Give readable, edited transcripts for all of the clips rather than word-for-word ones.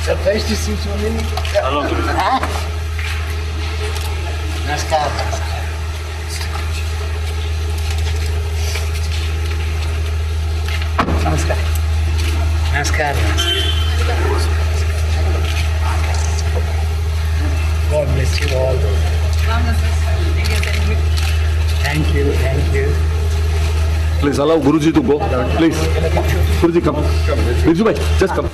Surprised to see so many. Hello, Guru. Namaskar. Namaskar. Namaskar. God bless you all. Thank you, thank you. Please allow Guruji to go. Please. Guruji, come. Guruji, bhai, just come.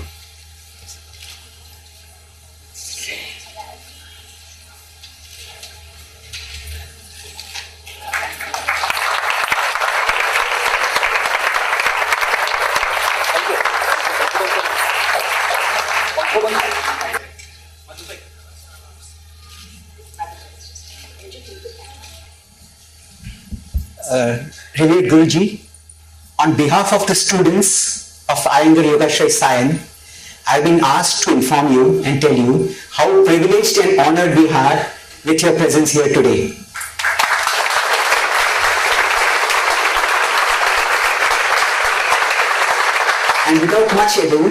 Revered Guruji, on behalf of the students of Iyengar Yoga Science, I have been asked to inform you and tell you how privileged and honored we are with your presence here today. And without much ado,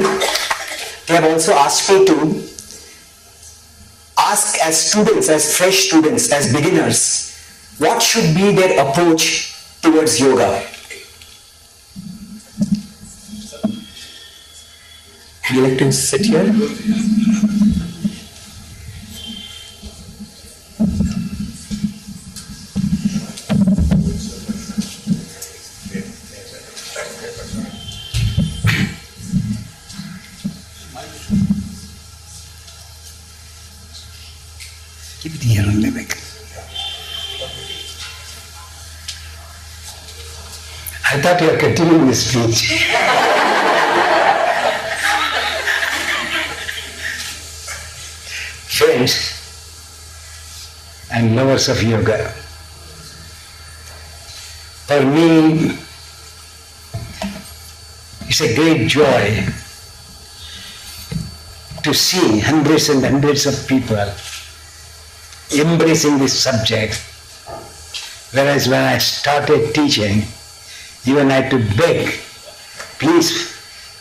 they have also asked me to ask as students, as fresh students, as beginners, what should be their approach towards yoga? Would you like to sit here? Keep it here on the back. I thought you were continuing the speech. Friends and lovers of yoga, for me, it's a great joy to see hundreds and hundreds of people embracing this subject, whereas when I started teaching, even I had to beg, please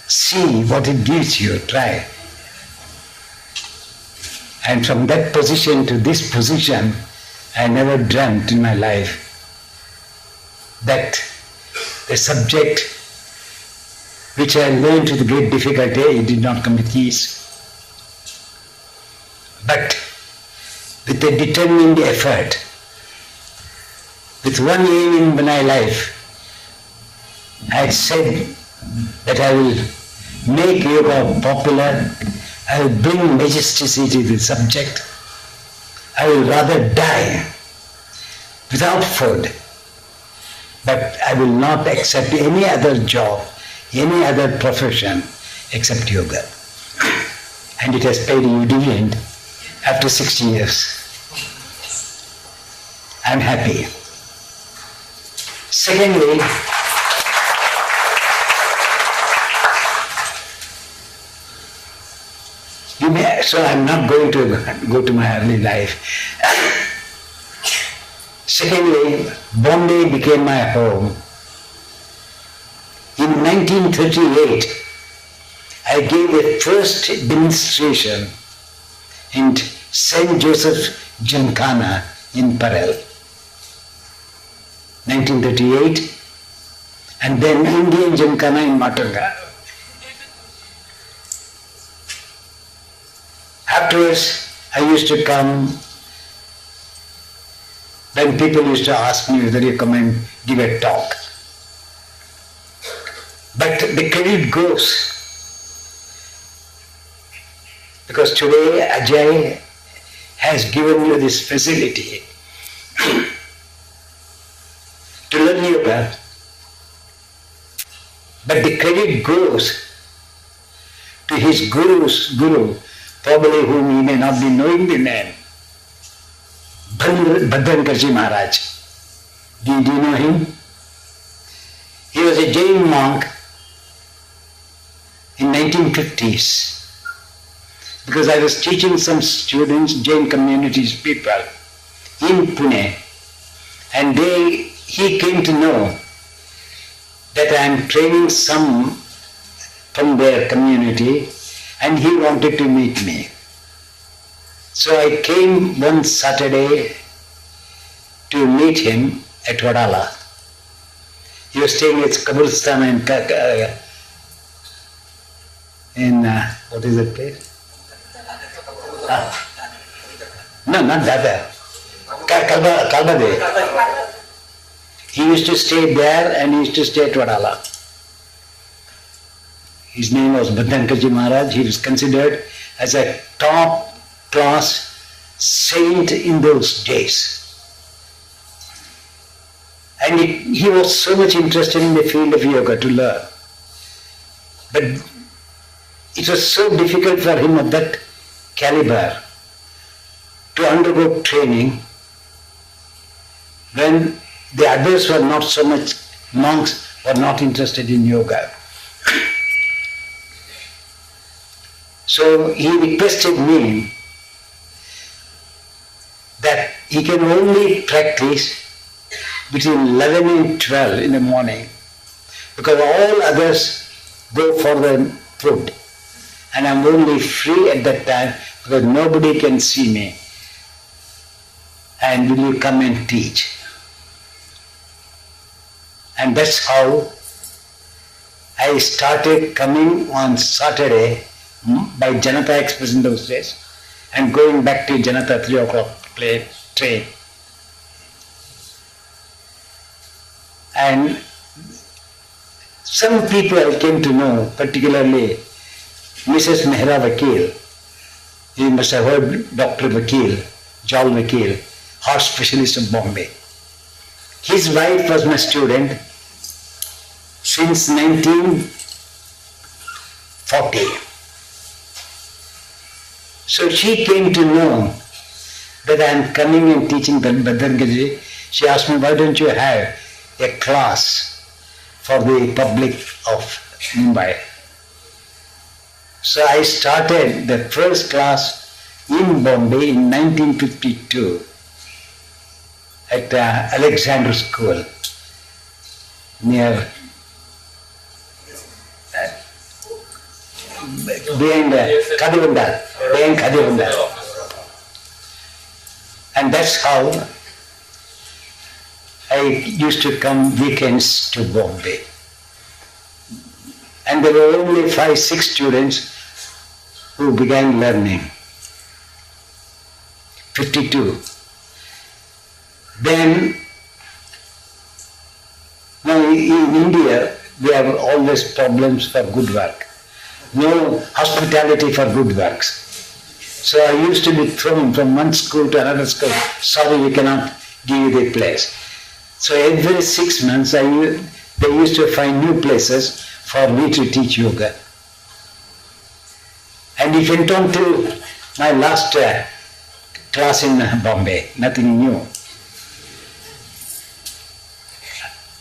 see what it gives you, try. And from that position to this position, I never dreamt in my life that the subject which I learned with great difficulty, it did not come with ease. But with a determined effort, with one aim in my life, I had said that I will make yoga popular, I will bring majesty to the subject, I will rather die without food, but I will not accept any other job, any other profession except yoga. And it has paid a dividend after 60 years. I'm happy. Secondly, so I'm not going to go to my early life. Secondly, Bombay became my home. In 1938, I gave a first demonstration in St. Joseph Gymkhana in Parel. 1938, and then Indian Gymkhana in Matanga. Afterwards, I used to come, when people used to ask me whether you come and give a talk. But the credit goes, because today Ajay has given you this facility to learn yoga. But the credit goes to his guru, probably whom he may not be knowing the name, Bhadrankarji Maharaj. Do you know him? He was a Jain monk in 1950s. Because I was teaching some students, Jain communities people in Pune, and he came to know that I am training some from their community, and he wanted to meet me. So I came one Saturday to meet him at Vadala. He was staying at Kabulstan in what is that place? No, not that. Kalbade. He used to stay there and he used to stay at Vadala. His name was Bhadrankarji Maharaj. He was considered as a top class saint in those days. And he was so much interested in the field of yoga to learn. But it was so difficult for him of that caliber to undergo training when the others were not so much, monks were not interested in yoga. So he requested me that he can only practice between 11 and 12 in the morning, because all others go for the food and I'm only free at that time because nobody can see me. And will you come and teach? And that's how I started coming on Saturday by Janata Express in those days and going back to Janata 3 o'clock train. And some people I came to know, particularly Mrs. Mehra Vakil. You must have heard Dr. Vakil, Jal Vakil, heart specialist of Bombay. His wife was my student since 1940. So she came to know that I am coming and teaching Bhadrankarji. She asked me, why don't you have a class for the public of Mumbai? So I started the first class in Bombay in 1952 at Alexander School near behind Kadivanda. And that's how used to come weekends to Bombay. And there were only 5-6 students who began learning. 52. Then, now in India, we have always problems for good work. No hospitality for good works. So I used to be thrown from one school to another school. Sorry, we cannot give you the place. So every 6 months, they used to find new places for me to teach yoga. And it went on to my last class in Bombay, nothing new.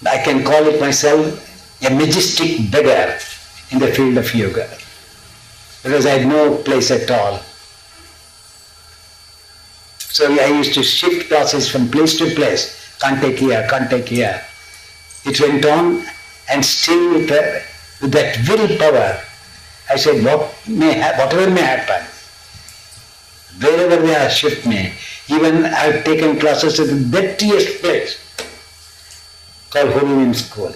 I can call it myself a majestic beggar in the field of yoga, because I had no place at all. So I used to shift classes from place to place. Can't take here, can't take here. It went on, and still with that willpower, I said, whatever may happen, wherever they are, shift me. Even I have taken classes at the dirtiest place called Holy Name School.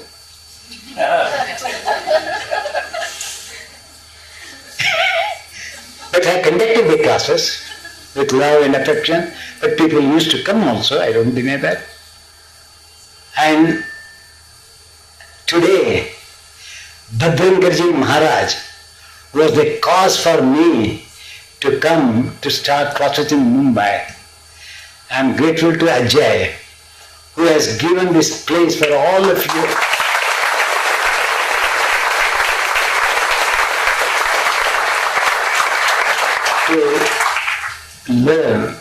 But I conducted the classes with love and affection, but people used to come also, I don't deny that. And today, Bhadrankarji Maharaj was the cause for me to come to start classes in Mumbai. I am grateful to Ajay, who has given this place for all of you. To learn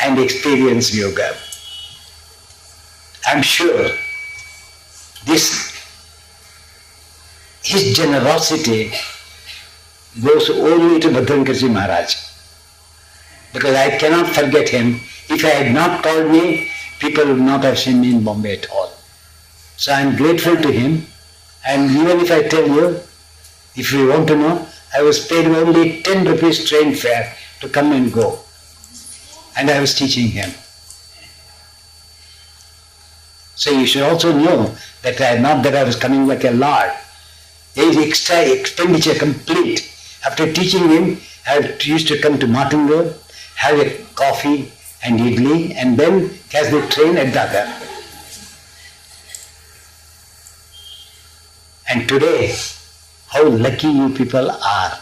and experience yoga. I'm sure his generosity goes only to Bhadrankarji Maharaj, because I cannot forget him. If I had not called me, people would not have seen me in Bombay at all. So I'm grateful to him, and even if I tell you, if you want to know, I was paid only 10 rupees train fare to come and go, and I was teaching him. So you should also know that not that I was coming like a lord. There is extra expenditure complete. After teaching him, I used to come to Martin Road, have a coffee and idli, and then catch the train at Dadar. And today, how lucky you people are.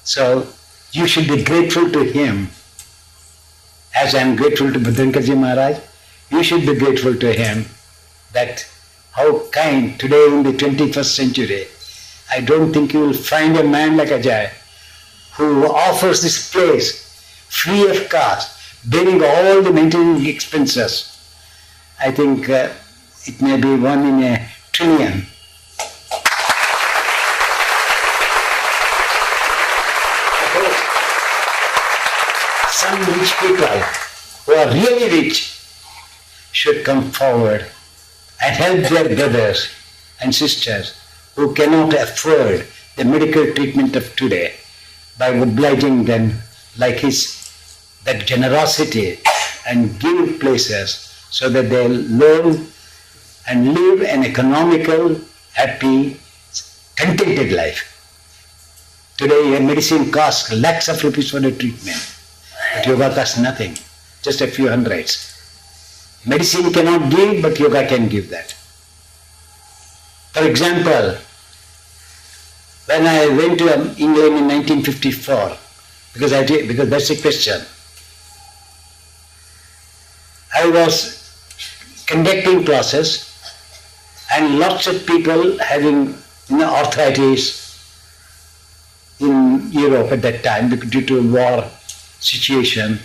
So you should be grateful to him. As I am grateful to Bhadrankarji Maharaj, you should be grateful to him that how kind today in the 21st century. I don't think you will find a man like Ajay who offers this place free of cost, bearing all the maintenance expenses. I think it may be 1 in a trillion. Some rich people who are really rich should come forward and help their brothers and sisters who cannot afford the medical treatment of today by obliging them like that generosity, and give places so that they learn and live an economical, happy, contented life. Today medicine costs lakhs of rupees for the treatment, but yoga costs nothing, just a few hundreds. Medicine cannot give, but yoga can give that. For example, when I went to England in 1954, because that's a question, I was conducting classes and lots of people having arthritis in Europe at that time due to war situation,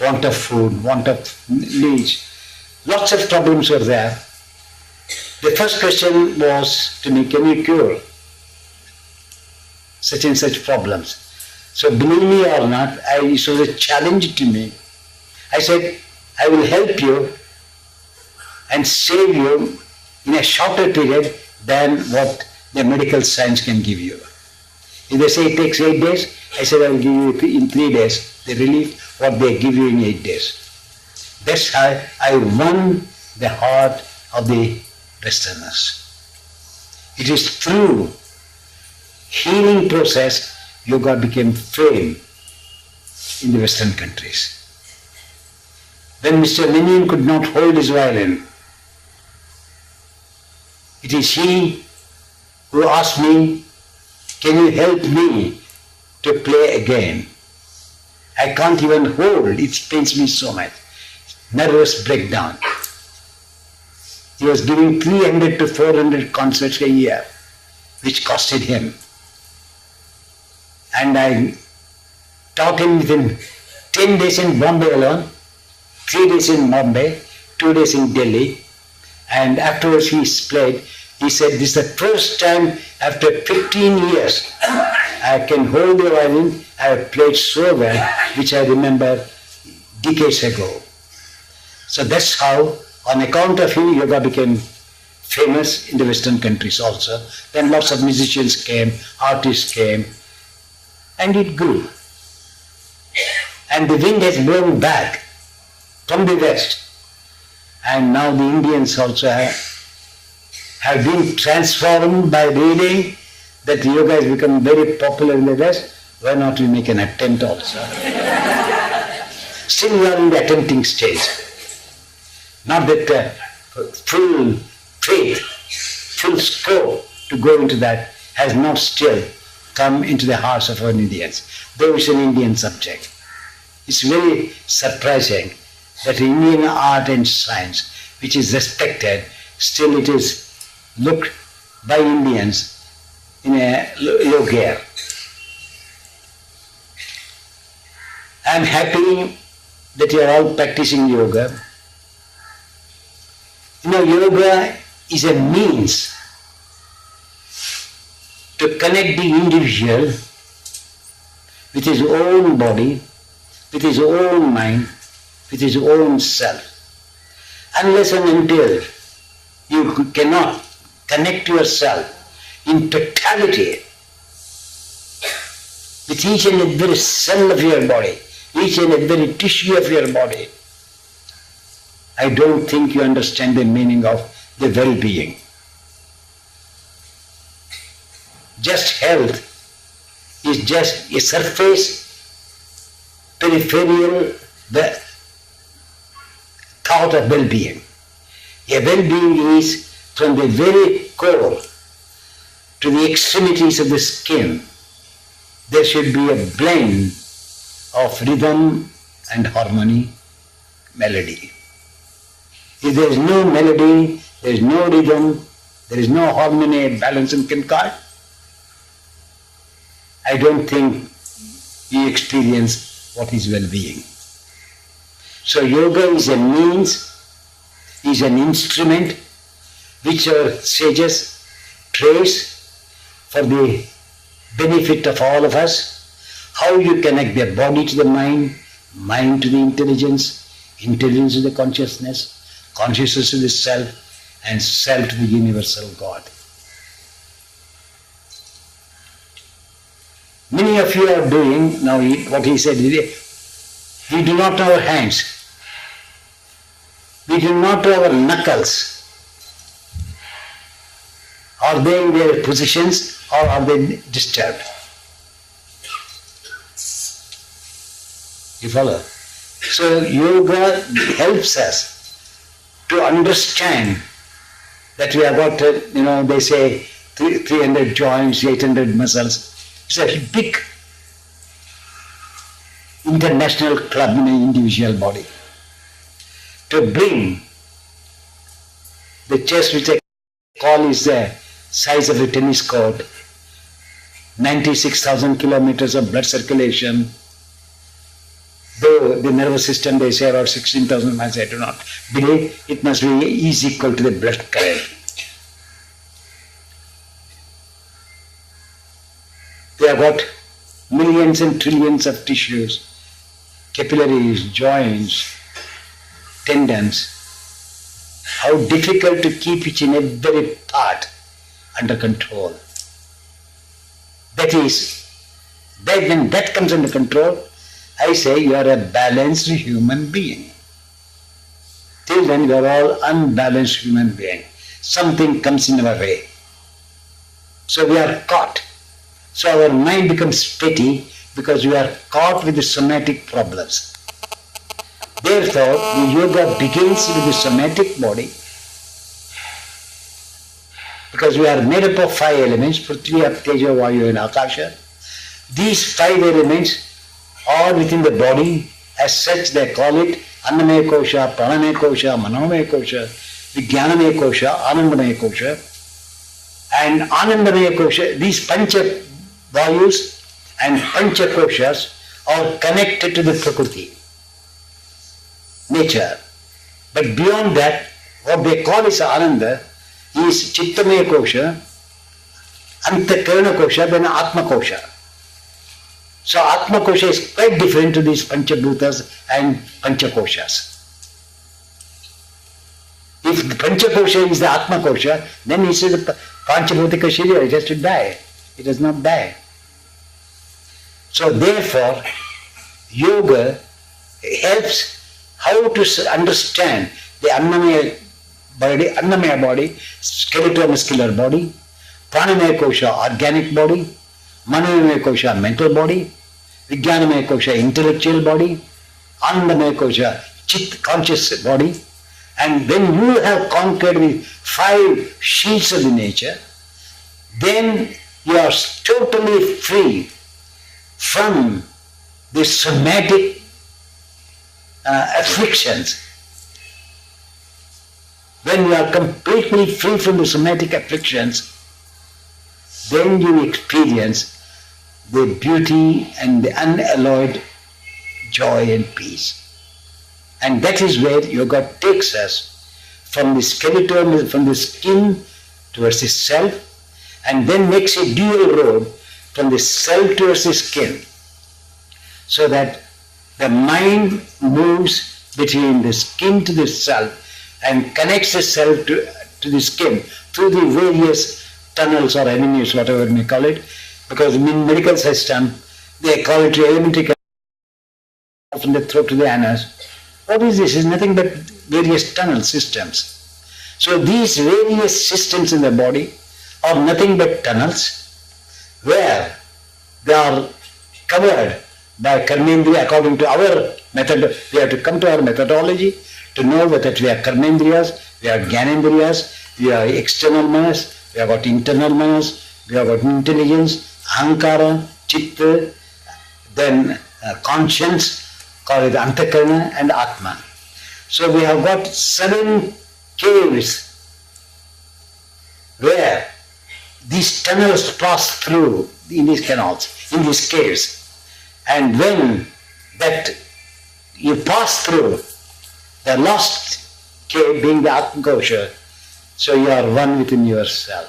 want of food, want of needs. Lots of problems were there. The first question was to me, can you cure such and such problems? So believe me or not, it was a challenge to me. I said, I will help you and save you in a shorter period than what the medical science can give you. If they say it takes 8 days, I said I will give you in 3 days the relief what they give you in 8 days. That's how I won the heart of the Westerners. It is through healing process yoga became fame in the Western countries. When Mr. Lenin could not hold his violin, it is he who asked me, can you help me to play again? I can't even hold, it pains me so much. Nervous breakdown. He was giving 300 to 400 concerts a year, which costed him. And I taught him within 10 days in Bombay alone, 3 days in Bombay, 2 days in Delhi, and afterwards he played. He said, this is the first time after 15 years I can hold the violin. I have played so well, which I remember decades ago. So that's how, on account of him, yoga became famous in the Western countries also. Then lots of musicians came, artists came, and it grew. And the wind has blown back from the West. And now the Indians also have been transformed by reading that yoga has become very popular in the West. Why not we make an attempt also? Still we are in the attempting stage. Not that full faith, full scope to go into that has not still come into the hearts of our Indians, though it's an Indian subject. It's very surprising that Indian art and science, which is respected, still it is looked by Indians in a low gear. I am happy that you are all practicing yoga. You know, yoga is a means to connect the individual with his own body, with his own mind, with his own self. Unless and until you cannot connect yourself in totality with each and every cell of your body, each and every tissue of your body, I don't think you understand the meaning of the well-being. Just health is just a surface, peripheral thought of well-being. A well-being is from the very core to the extremities of the skin. There should be a blend of rhythm and harmony, melody. If there is no melody, there is no rhythm, there is no harmony, balance and concord, I don't think you experience what is well-being. So yoga is a means, is an instrument which our sages trace for the benefit of all of us. How you connect the body to the mind, mind to the intelligence, intelligence to the consciousness, consciousness to the self, and self to the universal God. Many of you are doing, now what he said, we do not know our hands, we do not know our knuckles. Are they in their positions or are they disturbed? You follow? So yoga helps us to understand that we have got, they say 300 joints, 800 muscles. It's a big international club in an individual body. To bring the chest, which I call is the size of a tennis court, 96,000 kilometers of blood circulation, though the nervous system they say about 16,000 miles, I do not believe, it must be is equal to the blood current. They have got millions and trillions of tissues, capillaries, joints, tendons. How difficult to keep each and every part under control. That is, when that comes under control, I say you are a balanced human being. Till then we are all unbalanced human beings. Something comes in our way. So we are caught. So our mind becomes petty because we are caught with the somatic problems. Therefore, the yoga begins with the somatic body, because we are made up of 5 elements, Prithvi, Teja, Vayu and Akasha. These 5 elements are within the body. As such, they call it Annamaya Kosha, Pranamaya Kosha, Manomaya Kosha, Vijnanamaya Kosha, Anandamaya Kosha. And Anandamaya Kosha, these Pancha Vayus and Pancha Koshas are connected to the Prakriti, nature. But beyond that, what they call is Ananda is Chittamaya Kosha, Antakarana Kosha, then Atma Kosha. So Atma Kosha is quite different to these Panchabhutas and Panchakoshas. If the Panchakosha is the Atma Kosha, then he says the Panchabhutika Sharira, it has to die. It does not die. So therefore, yoga helps how to understand the Annamaya body, skeletal-muscular body, Pranamaya Kosha, organic body, Manomaya Kosha, mental body, Vijnanamaya Kosha, intellectual body, Anandamaya Kosha, Chit, conscious body. And when you have conquered the 5 sheets of the nature, then you are totally free from the somatic afflictions. When you are completely free from the somatic afflictions, then you experience the beauty and the unalloyed joy and peace. And that is where yoga takes us from the skeleton, from the skin towards the self, and then makes a dual road from the self towards the skin, so that the mind moves between the skin to the self and connects the self to the skin through the various tunnels or avenues, whatever you may call it, because in medical system they call it elementary from the throat to the anus. What is this? It's nothing but various tunnel systems. So these various systems in the body are nothing but tunnels where they are covered by karmendriya according to our method. We have to come to our methodology to know that we are karmendriyas, we are jnanendriyas, we are external manas, we have got internal manas, we have got intelligence, ahankara, chitta, then conscience, call it antakarana and atma. So we have got 7 caves where these tunnels pass through in these canals, in these caves. And when that you pass through, the last cave being the Atma Kosha, so you are one within yourself.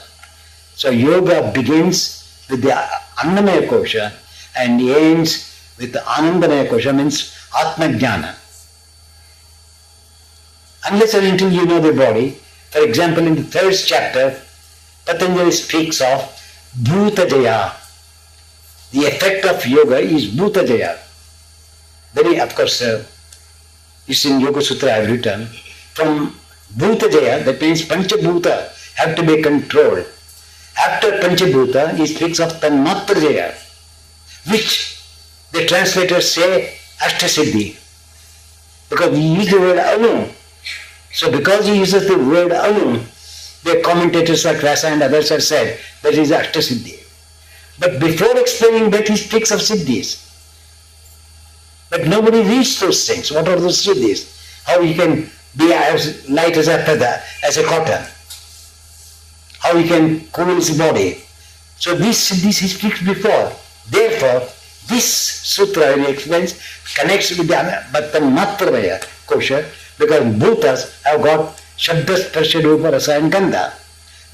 So yoga begins with the Annamaya Kosha and ends with the Anandamaya Kosha, means Atma Jnana. Unless and until you know the body, for example, in the 3rd chapter, Patanjali speaks of Bhuta Jaya. The effect of yoga is Bhuta Jaya. Very, of course, it's in Yoga Sutra I have written. From Bhuta Jaya, that means Panchabhuta have to be controlled. After Panchabhuta, he speaks of Tanmatra Jaya, which the translators say Ashtasiddhi, because he used the word Anu. So because he uses the word Anu, the commentators like Rasa and others have said that is Ashtasiddhi. But before explaining that, he speaks of Siddhis. But nobody reads those things. What are those Siddhis? How he can be as light as a feather, as a cotton. How he can cool his body. So these Siddhis he speaks before. Therefore, this sutra, he explains, connects with the Tanmatraya Kosha, because Bhutas have got Shabda, Sparsha, Rupa, Rasa and Gandha.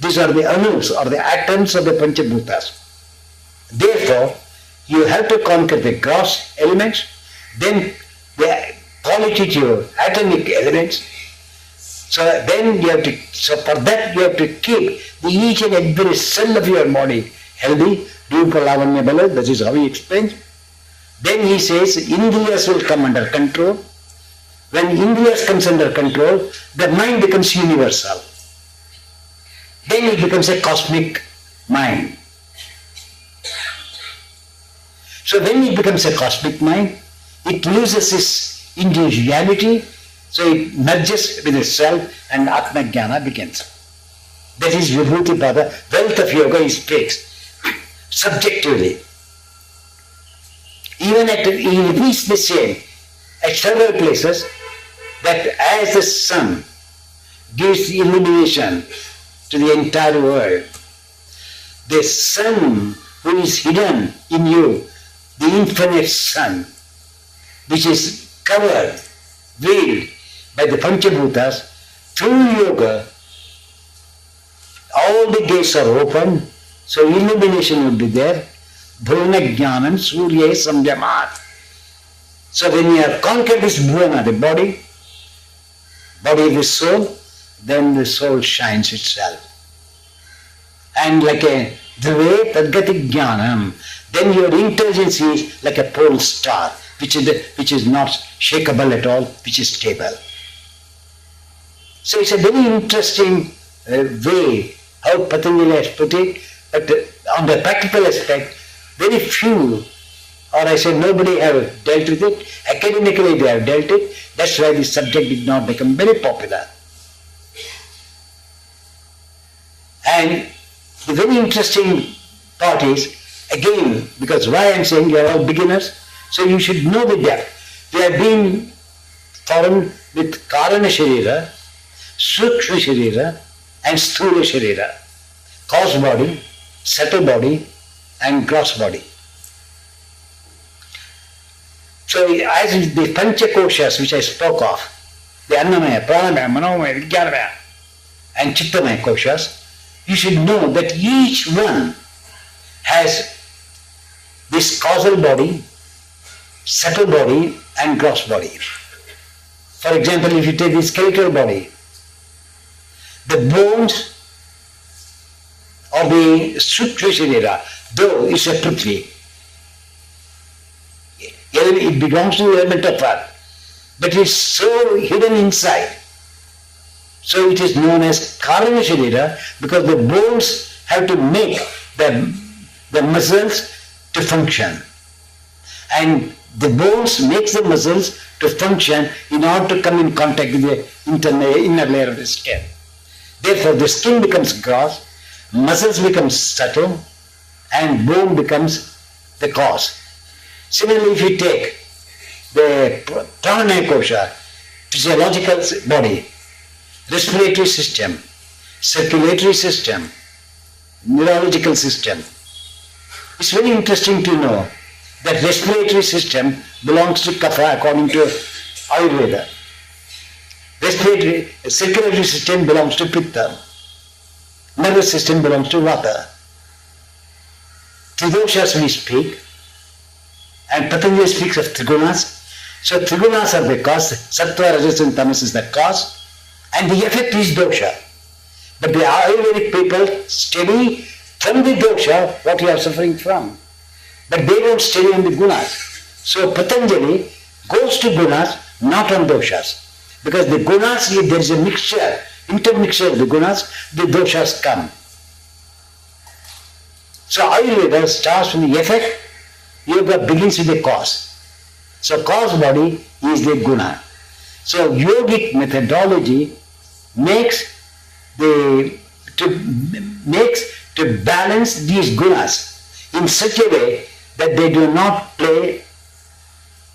These are the anus or the atoms of the Panchabhutas. Therefore, you have to conquer the gross elements, then the qualitative atomic elements. So then you have to, so for that you have to keep the each and every cell of your body healthy. Rupa Lavanya Bala, that is how he explains. Then he says Indriyas will come under control. When Indriya comes under control, the mind becomes universal. Then it becomes a cosmic mind. So when it becomes a cosmic mind, it loses its individuality, so it merges with itself and Atma Jnana begins. That is Vibhuti Pada. Wealth of yoga is fixed subjectively. Even he repeats the same at several places, that as the sun gives illumination to the entire world, the sun who is hidden in you, the infinite sun, which is covered, veiled by the Panchabhutas, through yoga, all the gates are open, so illumination will be there. Bhuvana Jnanam Surya Samyamat. So when you have conquered this bhuvana, the body of the soul, then the soul shines itself. And like a dhruve tadgati jnanam, then your intelligence is like a pole star, which is not shakeable at all, which is stable. So it's a very interesting way how Patanjali has put it, but on the practical aspect, very few, or I say nobody have dealt with it. Academically they have dealt it. That's why this subject did not become very popular. And the very interesting part is, again, because why I am saying you are all beginners, so you should know the depth. They have been formed with Karana Sharira, Sukshma Sharira and Sthula Sharira. Cause body, subtle body and gross body. So as the Panchakoshas which I spoke of, the Annamaya, Pranamaya, Manomaya, Vijnanamaya and Chittamaya Koshas, you should know that each one has this causal body, subtle body and gross body. For example, if you take the skeletal body, the bones of the Sukshma Sharira, though it's a Prithvi, it belongs to the element of earth, but it's so hidden inside. So it is known as Karana Sharira because the bones have to make the muscles to function. And the bones makes the muscles to function in order to come in contact with the inner layer of the skin. Therefore the skin becomes gross, muscles become subtle, and bone becomes the cause. Similarly, if you take the Pranamaya Kosha, physiological body, respiratory system, circulatory system, neurological system, it's very interesting to know that respiratory system belongs to Kapha according to Ayurveda. Circulatory system belongs to Pitta. Nervous system belongs to Vata. Tridoshas we speak, and Patanjali speaks of Trigunas. So Trigunas are the cause, Sattva, Rajas and Tamas is the cause, and the effect is dosha. But the Ayurvedic people study from the dosha what you are suffering from. But they don't study on the gunas. So Patanjali goes to gunas, not on doshas. Because the gunas, if there is a mixture, intermixture of the gunas, the doshas come. So Ayurveda starts from the effect, yoga begins with the cause. So cause body is the guna. So yogic methodology makes to balance these gunas in such a way that they do not play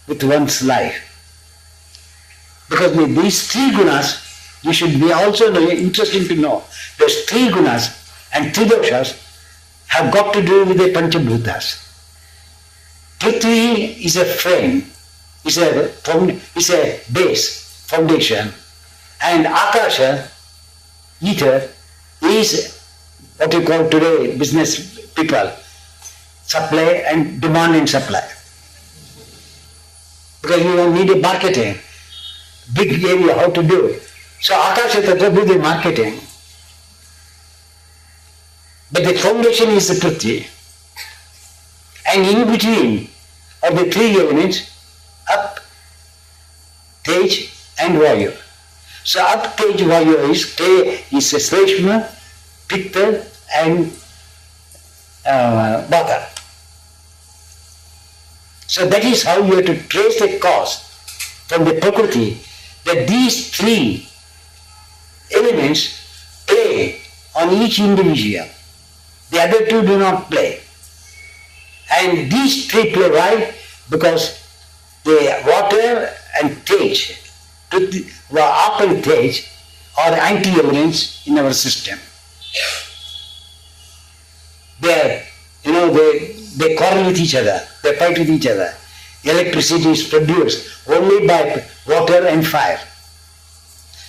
with one's life. Because with these three gunas, you should be also interesting to know, those three gunas and three doshas have got to do with the Panchabhutas. Prithvi is a frame, is a base, foundation, and Akasha, ether, is what you call today business people, supply and demand and supply. Because you don't need a marketing, big area how to do it. So Akasha Tattva do the marketing. But the foundation is the Prithvi. And in between of the three elements, up, Tej, and Vayu. So up Tej Vayu is Sreshma, Pitta and Vata. So that is how you have to trace the cause from the Prakriti, that these three elements play on each individual. The other two do not play. And these three play why? Because the water and Tej, Up and Tej are anti-elements in our system. They quarrel with each other, they fight with each other. Electricity is produced only by water and fire.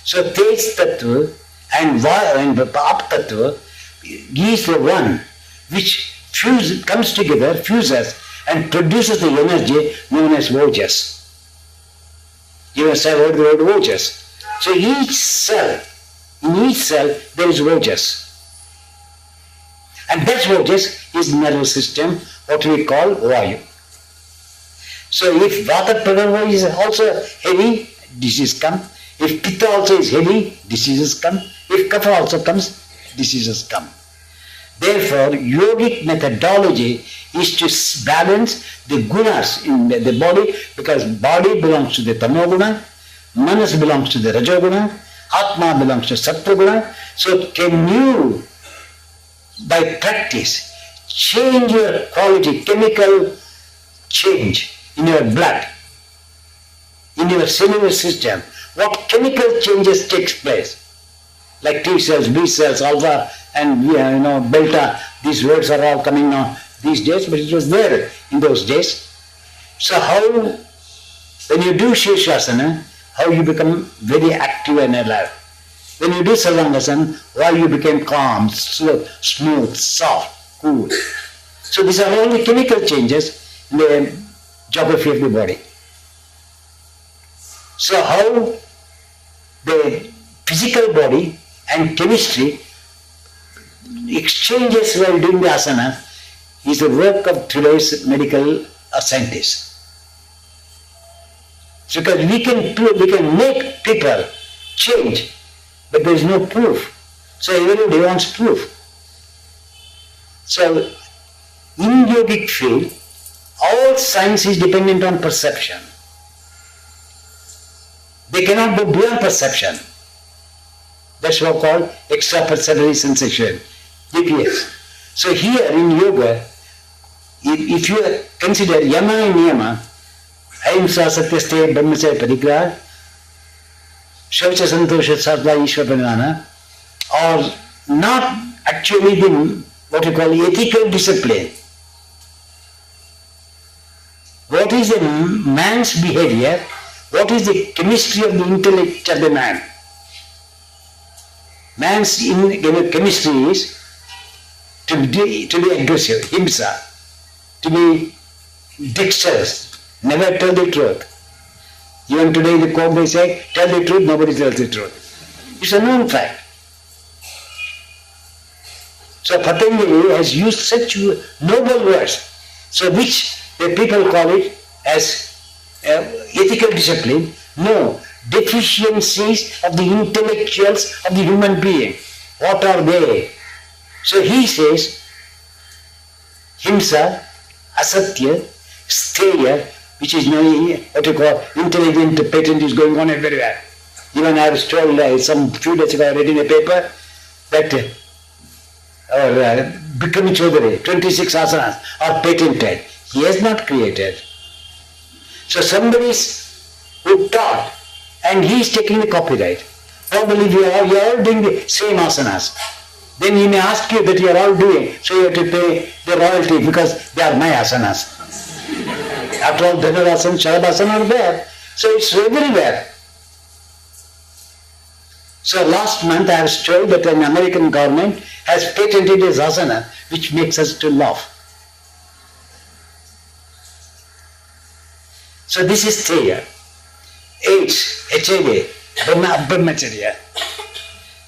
So Tej Tattva and Up Tattva is the one which comes together, fuses and produces the energy known as Ojas. You must have heard the word Ojas. So in each cell there is Ojas. And that Ojas is nervous system, what we call Vayu. So if Vata Pradana is also heavy, disease come. If Pitta also is heavy, diseases come. If Kapha also comes, diseases come. Therefore, yogic methodology is to balance the gunas in the body, because body belongs to the tamoguna, manas belongs to the rajoguna, atma belongs to sattva. So can you, by practice, change your quality, chemical change in your blood, in your cellular system? What chemical changes takes place? Like T cells, B cells, alpha and beta, these words are all coming now these days, but it was there in those days. So how, when you do Shirshasana, how you become very active and alive. When you do Sarvangasana, why you became calm, slow, smooth, soft, cool. So these are all the chemical changes in the geography of the body. So how the physical body and chemistry exchanges while doing the asana is the work of today's medical scientists. So because we can make people change, but there is no proof. So everybody wants proof. So in yogic field, all science is dependent on perception. They cannot go beyond perception. That's what called extraperceptual sensation, B.K.S. So here in yoga, if you consider yama and niyama, ahimsa satyaste brahmacharya parigraha, shaucha santosha sattva ishvara pranidhana, are not actually the what you call ethical discipline. What is a man's behavior? What is the chemistry of the intellect of the man? Man's chemistry is to be aggressive, himsa, to be dexterous, never tell the truth. Even today in the court they say, tell the truth, nobody tells the truth. It's a known fact. So Patanjali has used such noble words, so which the people call it as ethical discipline. No, deficiencies of the intellectuals of the human being. What are they? So he says, himsa, asatya, steya, which is what you call intelligent patent is going on everywhere. Even I was told some few days ago I read in a paper that Bikram Chaudhary, 26 asanas are patented. He has not created. So somebody who taught and he is taking the copyright. Probably you are all doing the same asanas. Then he may ask you that you are all doing, so you have to pay the royalty because they are my asanas. After all, Dhanurasana, Sharabhasana are there. So it's everywhere. So last month I was told that an American government has patented this asana, which makes us to laugh. So this is Theya. H, HAV, Brahmacharya,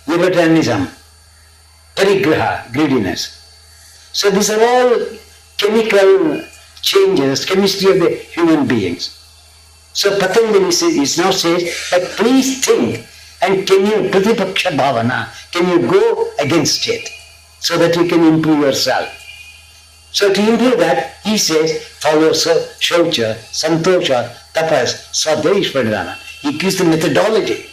libertarianism, Parigraha, greediness. So these are all chemical changes, chemistry of the human beings. So Patanjali is now says that please think, and can you Pratipaksha Bhavana, can you go against it so that you can improve yourself? So to improve that, he says, follow Shaucha, Santosha, Tapas, Swadhaish Pradhana. He gives the methodology.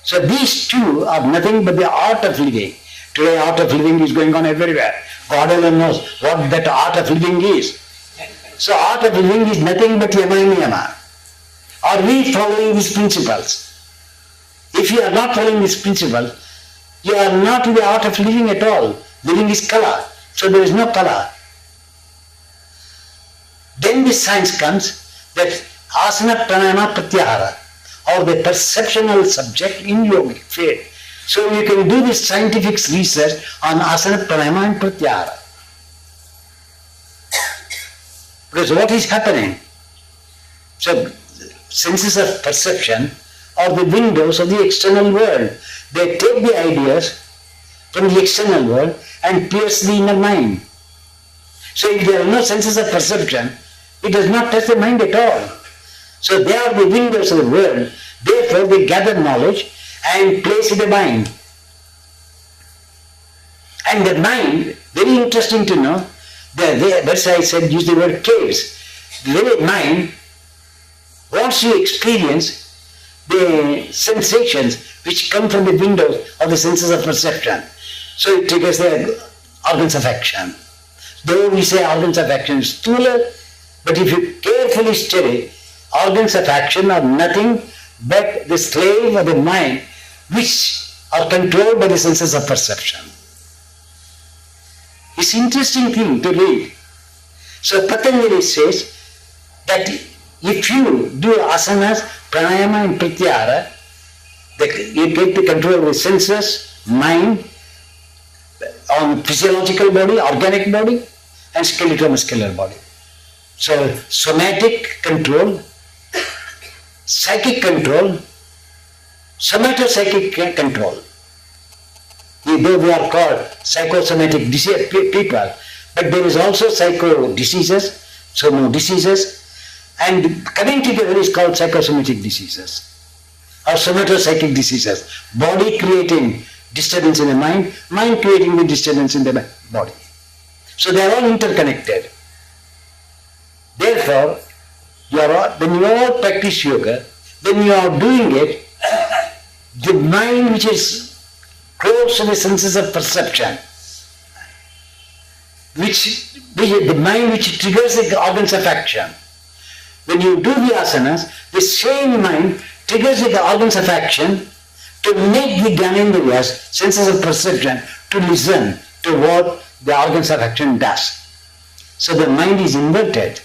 So these two are nothing but the art of living. Today art of living is going on everywhere. God alone knows what that art of living is. So art of living is nothing but yama and niyama. Are we following these principles? If you are not following this principle, you are not in the art of living at all. Living is kala, so there is no kala. Then this science comes that asana pranayama pratyahara, or the perceptual subject in yogic faith. So you can do this scientific research on asana pranayama and pratyahara. Because what is happening? So senses of perception are the windows of the external world. They take the ideas from the external world and pierce the inner mind. So if there are no senses of perception, it does not touch the mind at all. So they are the windows of the world. Therefore they gather knowledge and place in the mind. And the mind, very interesting to know, that's why I said use the word caves. The very mind wants to experience the sensations which come from the windows of the senses of perception. So it triggers the organs of action. Though we say organs of action is stula, but if you carefully study, organs of action are nothing but the slave of the mind which are controlled by the senses of perception. It's an interesting thing to read. So Patanjali says that if you do asanas, pranayama and pratyahara, you take the control of the senses, mind, on physiological body, organic body, and skeletal-muscular body. So somatic control, psychic control, somatopsychic control. Though we are called psychosomatic people, but there is also psycho diseases, somo diseases, and coming together is called psychosomatic diseases or somatopsychic diseases. Body creating disturbance in the mind, mind creating the disturbance in the body. So they are all interconnected. Therefore, when you all practice yoga, when you are doing it, the mind which is close to the senses of perception, the mind which triggers the organs of action. When you do the asanas, the same mind triggers the organs of action to make the gyanendriyas, senses of perception, to listen to what the organs of action does. So the mind is inverted.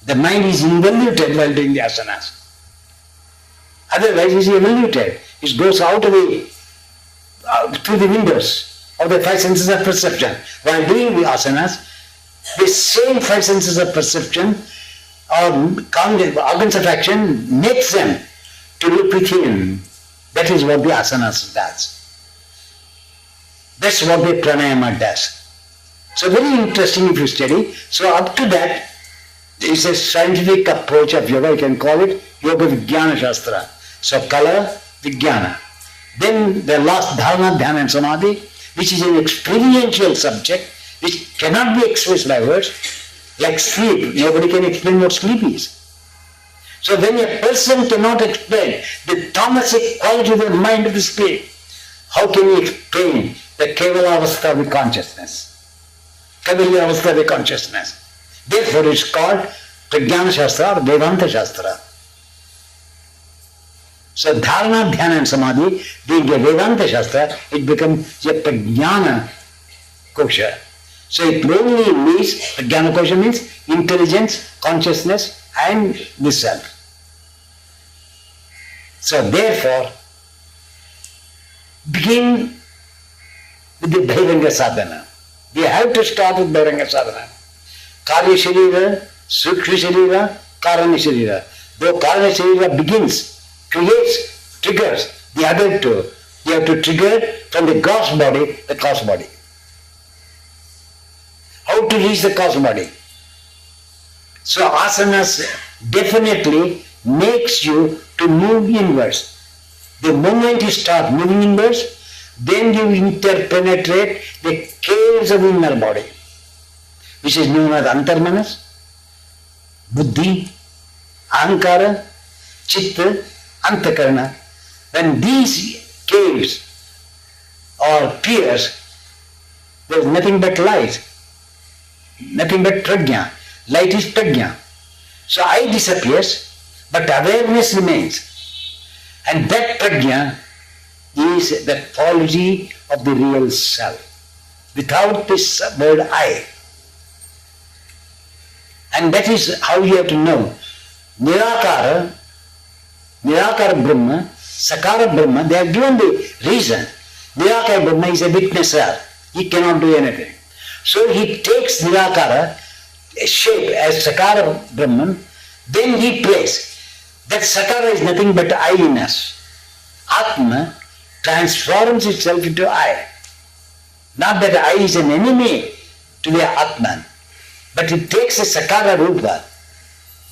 The mind is involuted while doing the asanas. Otherwise it is evoluted. It goes out of through the windows of the five senses of perception. While doing the asanas, the same five senses of perception or organs of action makes them to look within. That is what the asanas does. That's what the pranayama does. So very interesting if you study. So up to that, it's a scientific approach of yoga, you can call it Yoga Vijnana Shastra. So kala, vijnana. Then the last dharana, dhyana and samadhi, which is an experiential subject, which cannot be expressed by words, like sleep. Nobody can explain what sleep is. So when a person cannot explain the tamasic quality of the mind of the spirit, how can he explain the kevala avastha of the consciousness? Kevala avastha of the consciousness. Therefore it's called Prajnana Shastra or Vedanta Shastra. So dharana, dhyana and samadhi, being a Vedanta Shastra, it becomes a Prajnana Kosha. So it only means, Prajnana Kosha means intelligence, consciousness and the self. So therefore, begin with the Bhairanga Sadhana. We have to start with Bhairanga Sadhana. Karya Sharira, Sukshma Sharira, Karana Sharira. Though Karana Sharira begins, creates, triggers the other two, you have to trigger from the gross body, the cause body. How to reach the cause body? So asanas definitely makes you to move inwards. The moment you start moving inwards, then you interpenetrate the caves of the inner body, which is known as antarmanas, buddhi, ahankara, chitta, antakarana. When these caves are pierced, there is nothing but light, nothing but prajna. Light is prajna. So I disappears, but awareness remains. And that prajna is the quality of the real self, without this word I. And that is how you have to know. Nirakara Brahma, Sakara Brahma, they have given the reason. Nirakara Brahma is a witnesser. He cannot do anything. So he takes Nirakara shape as Sakara Brahman, then he plays. That Sakara is nothing but I in us. Atma transforms itself into I. Not that I is an enemy to the Atman, but it takes a Sakara Rupa.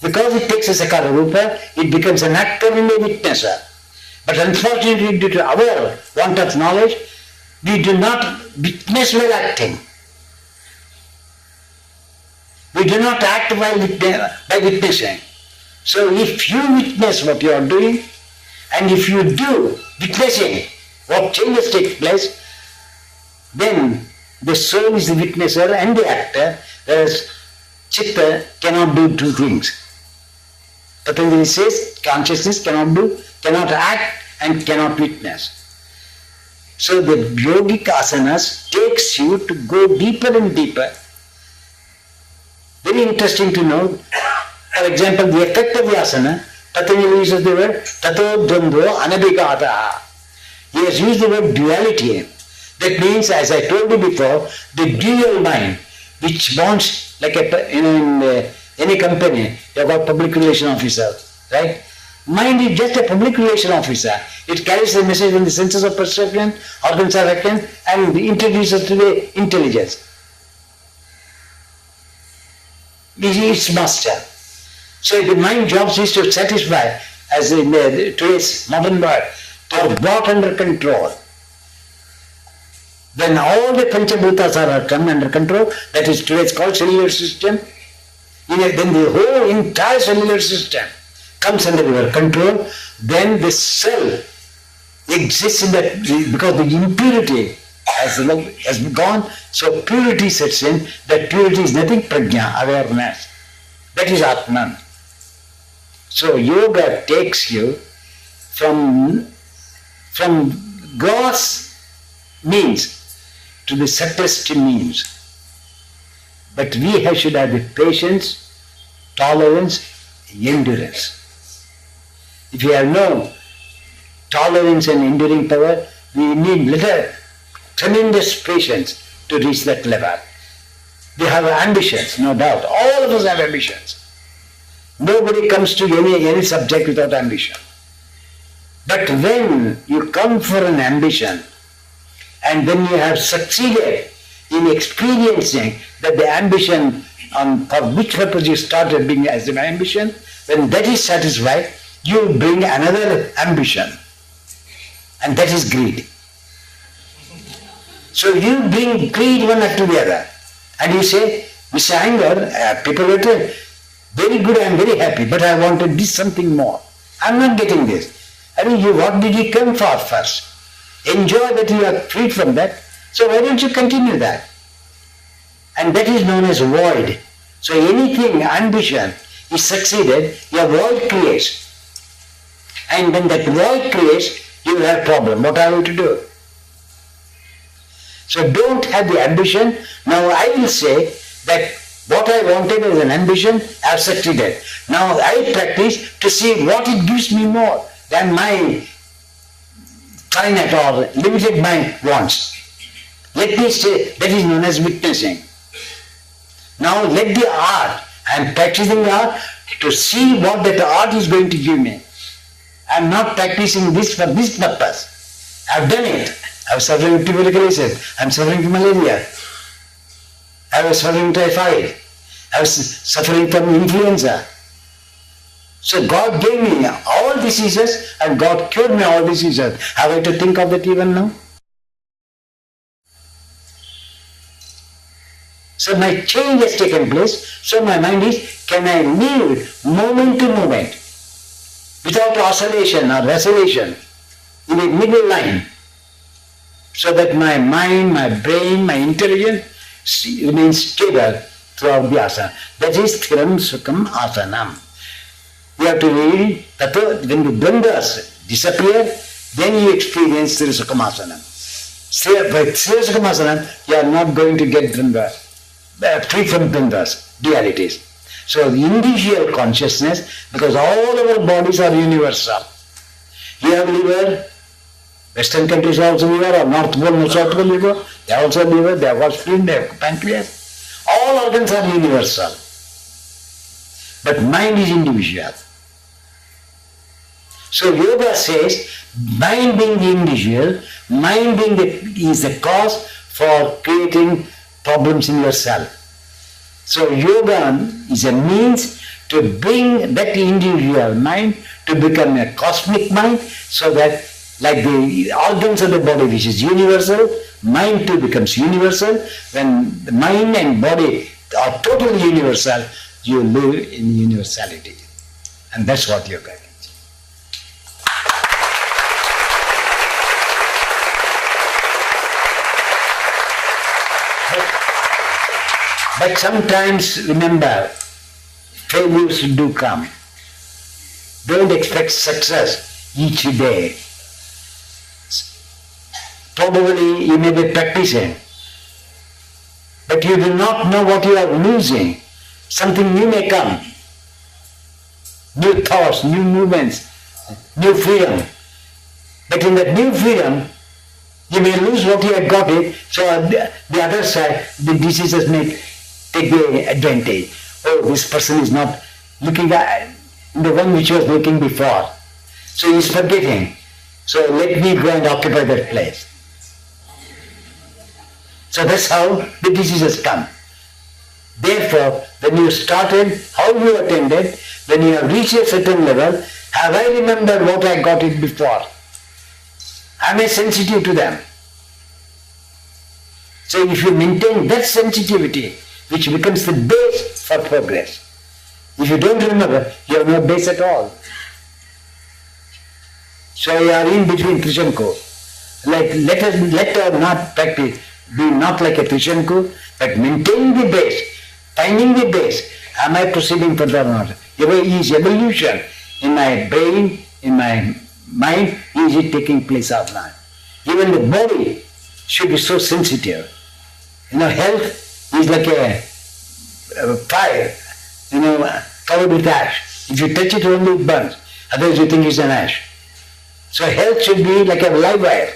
Because it takes a Sakara Rupa, it becomes an actor and a witnesser. But unfortunately, due to our want of knowledge, we do not witness while acting. We do not act by witnessing. So if you witness what you are doing, and if you do witnessing what changes take place, then the soul is the witnesser and the actor, whereas chitta cannot do two things. Patanjali says consciousness cannot act and cannot witness. So the yogic asanas takes you to go deeper and deeper. Very interesting to know. For example, the effect of the asana, Patanjali uses the word tato dvandvo anabhigata. He has used the word duality. That means, as I told you before, the dual mind, which bonds like in any company, you have got public relation officer, right? Mind is just a public relation officer. It carries the message in the senses of perception, organs of action, and introduces to the intelligence. It is its master. So the mind job is to satisfy, as in today's modern world, to be brought under control. When all the Panchabhutas are come under control, that is today's called cellular system, then the whole entire cellular system comes under your control, then the cell exists in that, because the impurity has gone, so purity sets in. That purity is nothing prajna, awareness. That is Atman. So yoga takes you from gross means to the subtlest means. But we should have the patience, tolerance, endurance. If you have no tolerance and enduring power, we need tremendous patience to reach that level. We have ambitions, no doubt. All of us have ambitions. Nobody comes to any subject without ambition. But when you come for an ambition, and when you have succeeded in experiencing that the ambition for which purpose you started being as an ambition, when that is satisfied, you bring another ambition, and that is greed. So you bring greed one after the other, and you say, Mr. Iyengar, people will say, very good, I am very happy, but I wanted this something more. I am not getting this. I mean, what did you come for first? Enjoy that you are freed from that, so why don't you continue that? And that is known as void. So anything, ambition, is succeeded, your void creates. And when that void creates, you will have problem. What are you to do? So don't have the ambition. Now I will say that what I wanted as an ambition, I have succeeded. Now I practice to see what it gives me more than my finite or limited mind wants. Let me say, that is known as witnessing. Now let the art, I am practicing art to see what that art is going to give me. I am not practicing this for this purpose. I have done it. I was suffering with tuberculosis. I am suffering from malaria. I was suffering typhoid. I was suffering from influenza. So God gave me all diseases and God cured me all diseases. Have I to think of that even now? So my change has taken place. So my mind is, can I live moment to moment without oscillation or vacillation in a middle line, so that my mind, my brain, my intelligence remains stable throughout the asana. That is Sthiram Sukham Asanam. You have to read that when the dvandas disappear, then you experience Sthira Sukham Asanam. By Sthira Sukham Asanam, you are not going to get dvanda, free from dvandas, dualities. So the individual consciousness, because all our bodies are universal. You have liver, Western countries also liver, or North Pole, South Pole liver, they are also liver, they have got spleen, they have pancreas. All organs are universal. But mind is individual. So yoga says, mind being the individual, mind being is the cause for creating problems in yourself. So yoga is a means to bring that individual mind to become a cosmic mind, so that like the organs of the body which is universal, mind too becomes universal. When the mind and body are totally universal, you live in universality. And that's what yoga is. But sometimes, remember, failures do come. Don't expect success each day. Probably you may be practicing, but you do not know what you are losing. Something new may come. New thoughts, new movements, new freedom. But in that new freedom, you may lose what you had got it, so the other side, the diseases may take the advantage. Oh, this person is not looking at the one which was looking before. So he is forgetting. So let me go and occupy that place. So that's how the diseases come. Therefore, when you started, how you attended, when you have reached a certain level, have I remembered what I got it before? Am I sensitive to them? So if you maintain that sensitivity, which becomes the base for progress. If you don't remember, you have no base at all. So you are in between Trishanku. Let us not practice, be not like a Trishanku, but maintain the base, finding the base. Am I proceeding further or not? Is evolution in my brain, in my mind, is it taking place or not? Even the body should be so sensitive. Health is like a fire, covered with ash. If you touch it, only it burns. Otherwise you think it's an ash. So health should be like a live wire,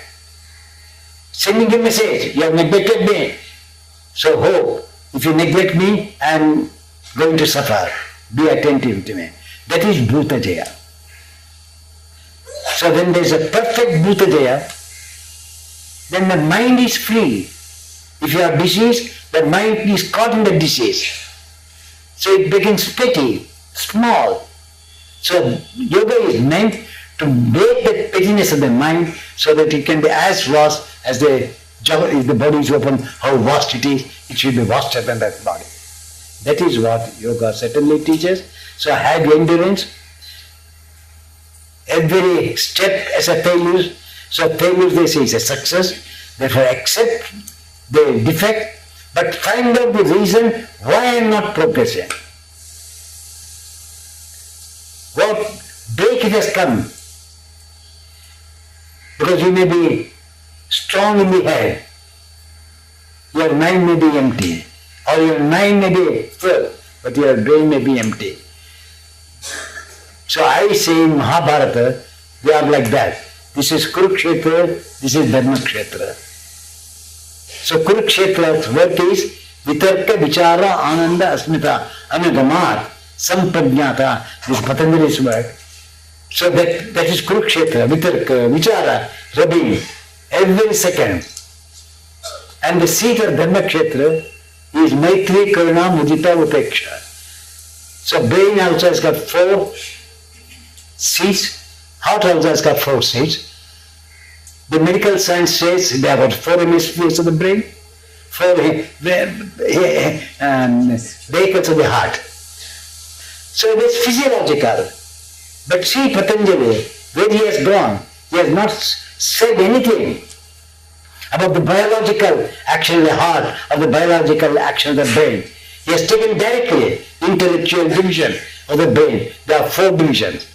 sending a message. You have neglected me. So hope, if you neglect me, I am going to suffer. Be attentive to me. That is Bhutajaya. So when there is a perfect Bhutajaya, then the mind is free. If you are diseased, the mind is caught in the disease. So it becomes petty, small. So yoga is meant to break the pettiness of the mind so that it can be as vast as if the body is open, how vast it is, it should be vaster than that body. That is what yoga certainly teaches. So have endurance. Every step as a failure. So failure, they say, is a success. Therefore accept the defect, but find out the reason why I am not progressing. What break it has come. Because you may be strong in the head, your mind may be empty, or your mind may be full, but your brain may be empty. So I say in Mahabharata, they are like that. This is Kurukshetra, this is Dharmakshetra. So Kurukshetra's work is Vitarka, Vichara, Ananda, Asmita, Anugamar, Samprajnata, this Patanjali's work. So that is Kurukshetra, Vitarka, Vichara, rubbing every second. And the seat of Dharmakshetra is Maitri, Karuna, Mudita, Upeksha. So brain also has got 4 seats, heart also has got 4 seats. The medical science says there are 4 hemispheres of the brain, 4 vehicles of the heart. So it is physiological. But see Patanjali, where he has gone, he has not said anything about the biological action of the heart or the biological action of the brain. He has taken directly intellectual division of the brain. There are 4 divisions.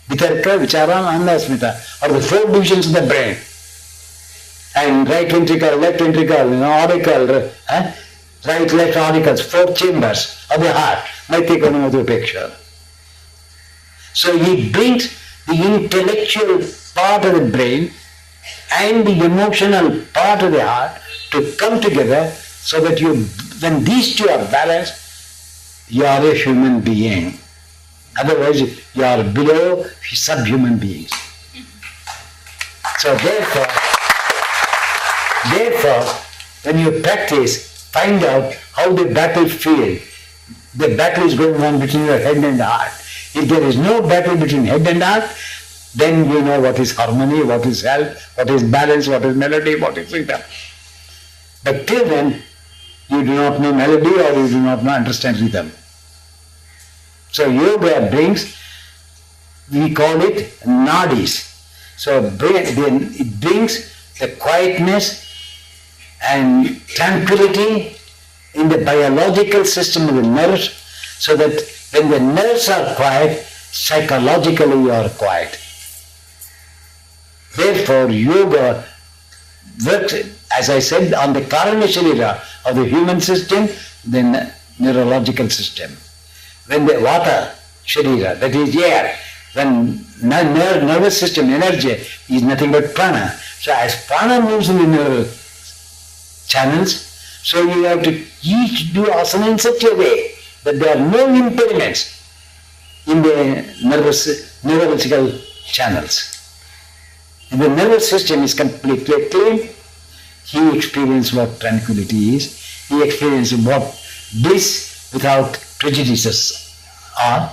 Vitarka, Vichara, Anda, Smita are the 4 divisions of the brain. And right ventricle, left ventricle, auricle, right, left auricles, 4 chambers of the heart. Maitri, Karuna, Mudita, Upeksha. So he brings the intellectual part of the brain and the emotional part of the heart to come together so that when these two are balanced, you are a human being. Otherwise, you are below subhuman beings. So therefore, when you practice, find out how the battlefield, the battle is going on between your head and heart. If there is no battle between head and heart, then you know what is harmony, what is health, what is balance, what is melody, what is rhythm. But till then, you do not know melody or you do not understand rhythm. So yoga brings, we call it nadis. So it brings the quietness and tranquility in the biological system of the nerves, so that when the nerves are quiet, psychologically you are quiet. Therefore, yoga works, as I said, on the Karana Sharira of the human system, the neurological system. When the Vata Sharira, that is air, when nervous system energy is nothing but prana. So as prana moves in the neural channels, so you have to each do asana in such a way that there are no impediments in the neurological channels. If the nervous system is completely clean, he experiences what tranquility is, he experiences what bliss without prejudices are.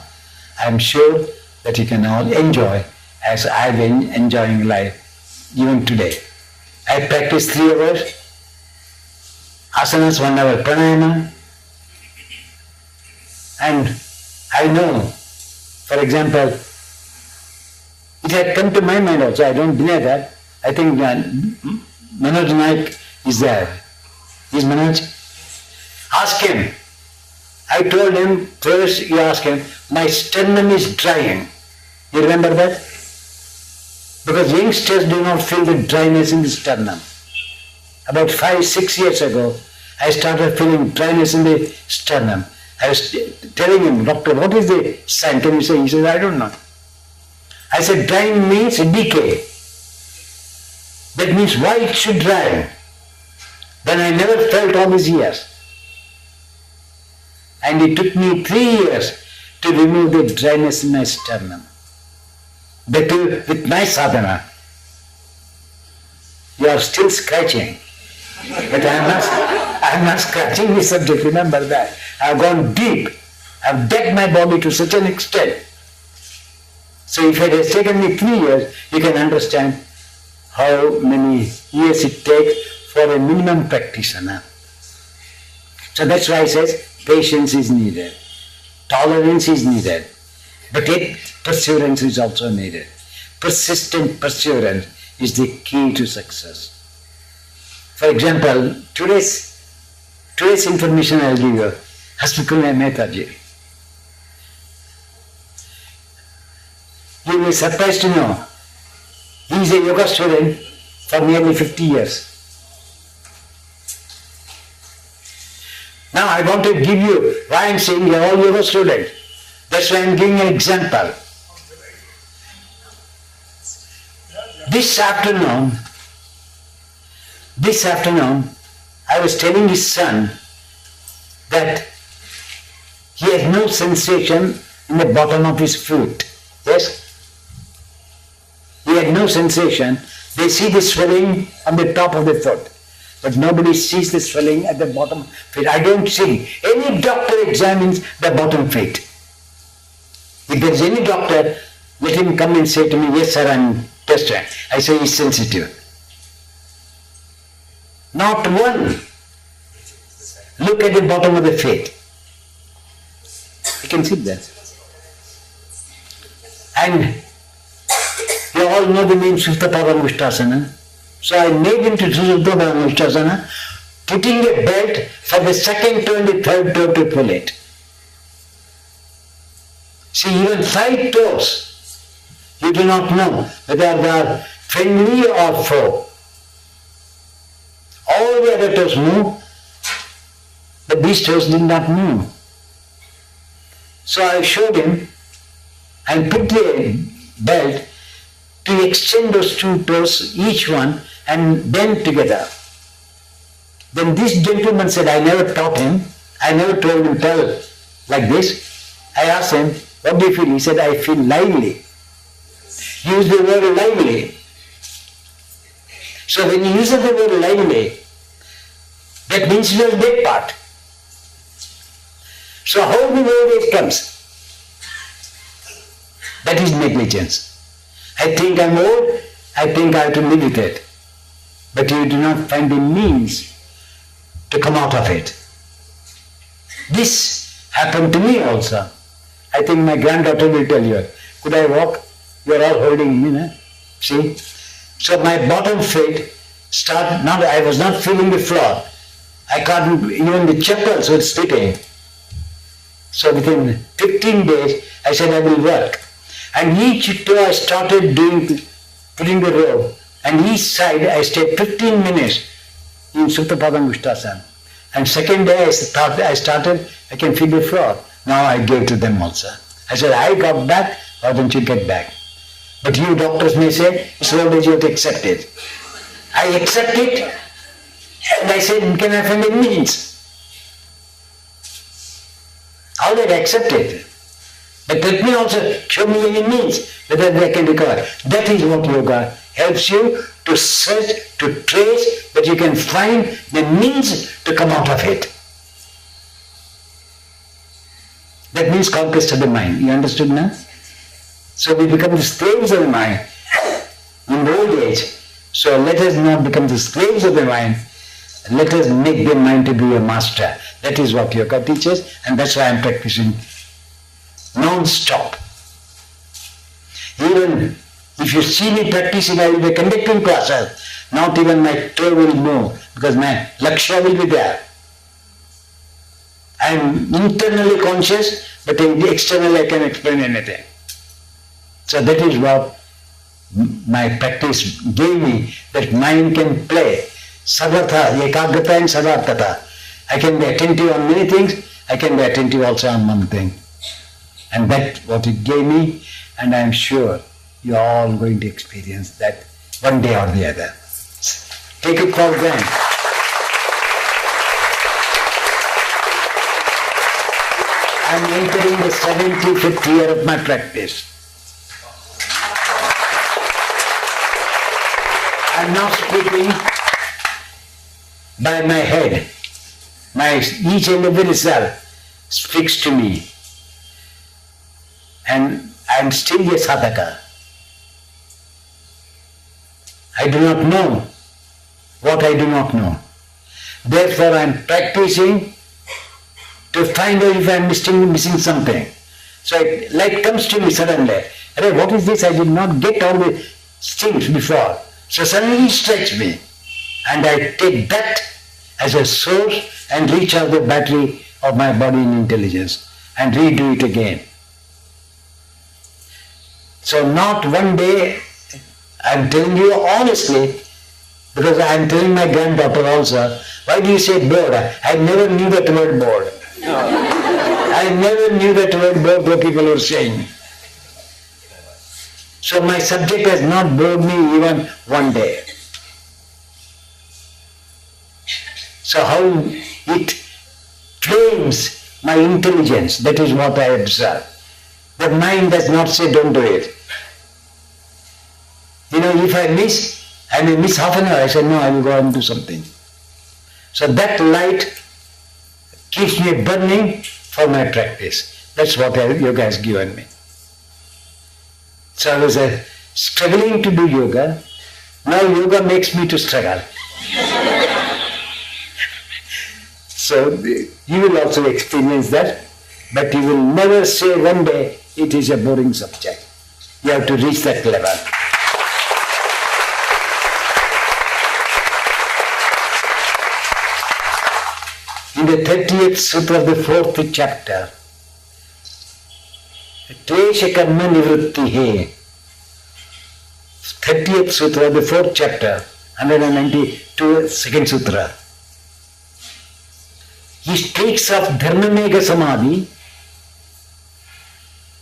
I am sure that you can all enjoy as I have been enjoying life even today. I practice 3 hours, asanas 1 hour, pranayama, and I know, for example, it had come to my mind also, I don't deny that. I think Manoj Naik is there. Is Manoj? Ask him. I told him, first you ask him, my sternum is drying. You remember that? Because youngsters do not feel the dryness in the sternum. About 5-6 years ago, I started feeling dryness in the sternum. I was telling him, doctor, what is the sign? Can you say? He says, I don't know. I said, drying means decay. That means why it should dry? Then I never felt all these years. And it took me 3 years to remove the dryness in my sternum. That too with my sadhana. You are still scratching. But I am not scratching the subject, remember that. I have gone deep. I have decked my body to such an extent. So if it has taken me 3 years, you can understand how many years it takes for a minimum practitioner. So that's why I says patience is needed, tolerance is needed, but yet perseverance is also needed. Persistent perseverance is the key to success. For example, today's information I will give you, Hasbikulna Mehtaji. You will be surprised to know, he is a yoga student for nearly 50 years. Now I want to give you, why I am saying you are all yoga students. That's why I am giving an example. This afternoon, I was telling his son that he has no sensation in the bottom of his foot. Yes? He had no sensation. They see the swelling on the top of the foot. but nobody sees the swelling at the bottom feet. I don't see. Any doctor examines the bottom feet. If there is any doctor, let him come and say to me, yes sir, I'm tested. I say he's sensitive. Not one. Look at the bottom of the feet. You can see that. And you all know the name Supta Padangusthasana. So I made him to Supta Padangusthasana, putting a belt for the second toe and the third toe to pull it. See, even 5 toes, you do not know whether they are friendly or foe. All the other toes move, but these toes did not move. So I showed him and put the belt to extend those 2 toes, each one, and bend together. Then this gentleman said, I never taught him, I never told him tell like this. I asked him, what do you feel? He said, I feel lively. Use the word lively. So when he uses the word lively, that means you are dead part. So how the old age comes? That is negligence. I think I'm old, I think I have to live with it. But you do not find the means to come out of it. This happened to me also. I think my granddaughter will tell you. Could I walk? You are all holding me, no? See? So my bottom feet I was not feeling the floor. I can't, even the chapels were slipping. So within 15 days, I said I will work. And each toe I started putting the rope. And each side I stayed 15 minutes in Supta Padangusthasana. And second day I started, I can feel the floor. Now I gave to them also. I said, I got back, why don't you get back? But you doctors may say, it's old age, you have to accept it. I accept it, and I said, can I find a means? All that I accept it. But let me also show me any means whether they can recover. That is what yoga helps you to search, to trace, that you can find the means to come out of it. That means conquest of the mind. You understood now? So we become the slaves of the mind in old age. So let us not become the slaves of the mind. Let us make the mind to be a master. That is what yoga teaches, and that's why I am practicing non-stop. Even if you see me practicing, I will be conducting classes. Not even my toe will move, because my lakshya will be there. I am internally conscious, but externally I can explain anything. So that is what my practice gave me, that mind can play. Sarvatha, ekagrata and sarvartata. I can be attentive on many things, I can be attentive also on one thing. And that's what it gave me, and I am sure you are all going to experience that one day or the other. Take it for granted. I am entering the 75th year of my practice. I am not speaking by my head. Each and every cell speaks to me. And I am still a sadhaka. I do not know what I do not know. Therefore I am practicing to find out if I am missing something. So light comes to me suddenly. What is this? I did not get all the things before. So suddenly it strikes me. And I take that as a source and recharge the battery of my body and intelligence and redo it again. So not one day, I am telling you honestly, because I am telling my granddaughter also, why do you say bored? I never knew that word bored. I never knew that word bored what people were saying. So my subject has not bored me even one day. So how it trains my intelligence, that is what I observe. The mind does not say don't do it. If I may miss half an hour, I say no, I will go and do something. So that light keeps me burning for my practice. That's what yoga has given me. So I was struggling to do yoga. Now yoga makes me to struggle. So you will also experience that, but you will never say one day it is a boring subject. You have to reach that level. In the 30th Sutra of the 4th chapter, Klesha Karma Nivritti He, 30th Sutra of the 4th chapter, 192 second Sutra. He speaks of Dharmamega Samadhi.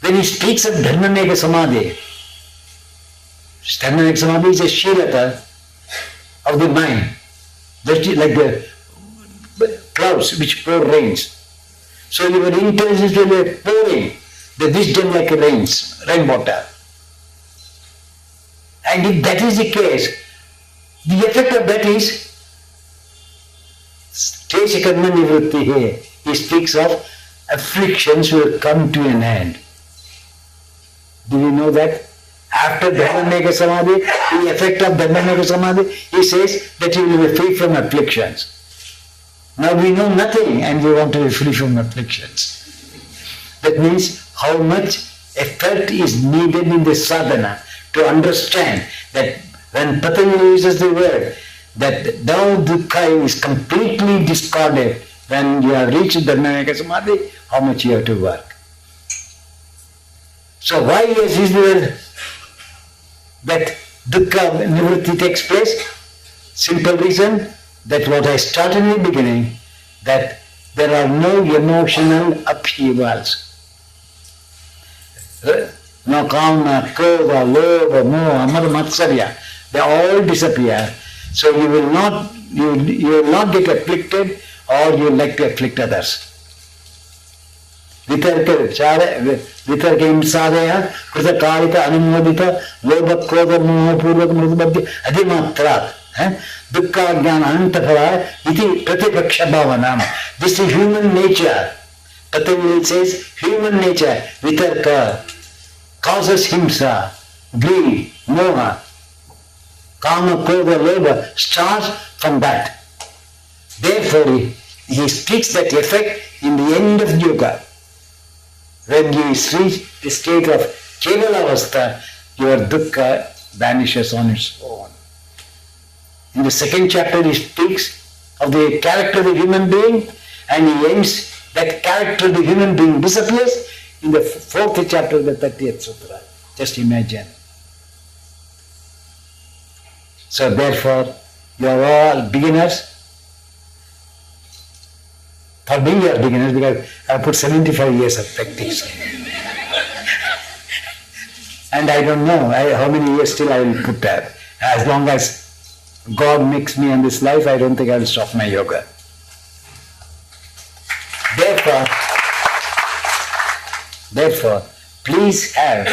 When he speaks of Dharmamega Samadhi, Dharmamega Samadhi is a Shilata of the mind, like the clouds which pour rains. So your intelligence will be pouring the wisdom like rainwater. And if that is the case, the effect of that is Klesha Karma Nivritti He. He speaks of afflictions will come to an end. Do you know that? After Dharmamega Samadhi, the effect of Dharmamega Samadhi, he says that you will be free from afflictions. Now we know nothing and we want to be free from afflictions. That means how much effort is needed in the sadhana to understand that when Patanjali uses the word that now dukkha is completely discarded when you have reached Dharmamega Samadhi, how much you have to work. So why is this word that dukkha nivritti takes place? Simple reason that what I started in the beginning, that there are no emotional upheavals. No kama, krodha, lobha, moha, mada, matsarya, they all disappear. So you will not get afflicted or you will like to afflict others. Vitarka himsadaya, krita karita anumodita, lobha, krodha, moha, purvaka, mrudabhya, adhimatrat. Dukkha jnana antapara iti pratipaksha bhavanam. This is human nature. Patanjali says human nature, vitarka, causes himsa, greed, moha, kama, krodha, lobha, starts from that. Therefore, he speaks that effect in the end of yoga. When you reach the state of kevalavastha, your dukkha vanishes on its own. In the second chapter, he speaks of the character of the human being, and he ends that character of the human being disappears in the 4th chapter of the 30th Sutra. Just imagine. So therefore, you are all beginners. For me, you are beginners because I put 75 years of practice. And I don't know how many years still I will put that. As long as God makes me in this life, I don't think I will stop my yoga. Therefore, please have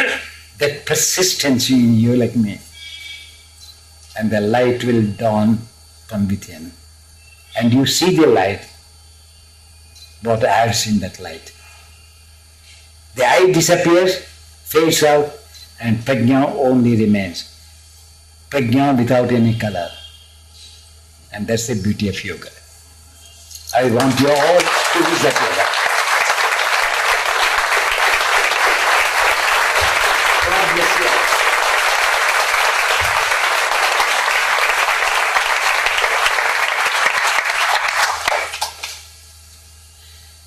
that persistency in you like me. And the light will dawn from within. And you see the light, what I have seen that light. The eye disappears, fades out, and prajna only remains. Prajna without any color. And that's the beauty of yoga. I want you all to use that yoga. God bless you all.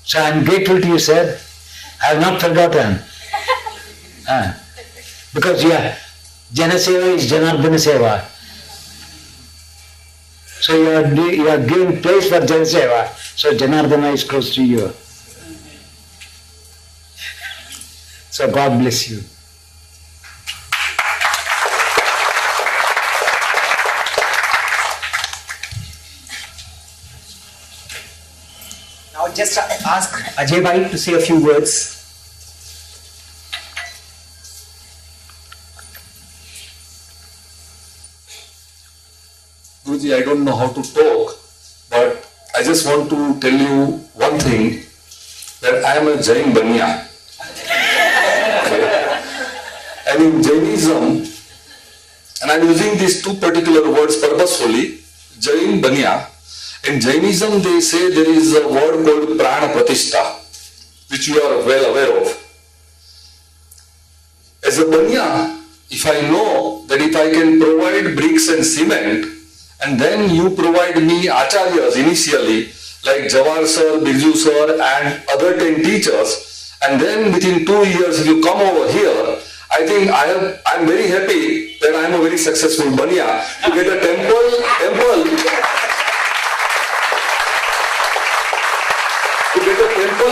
So I am grateful to you, sir. I have not forgotten. Because Jana Seva is Janardana Seva. So you are giving place for Jana Seva. So Janardana is close to you. So God bless you. Now just ask Ajay Bhai to say a few words. Guruji, I don't know how to talk, but I just want to tell you one thing, that I am a Jain Banya. Okay. And in Jainism, and I'm using these two particular words purposefully, Jain Banya. In Jainism, they say there is a word called Prana Pratishta, which you are well aware of. As a Banya, if I know that if I can provide bricks and cement, and then you provide me acharyas initially, like Jawar sir, Birju sir, and other 10 teachers, and then within 2 years if you come over here, I think I'm very happy that I am a very successful Banya to get a temple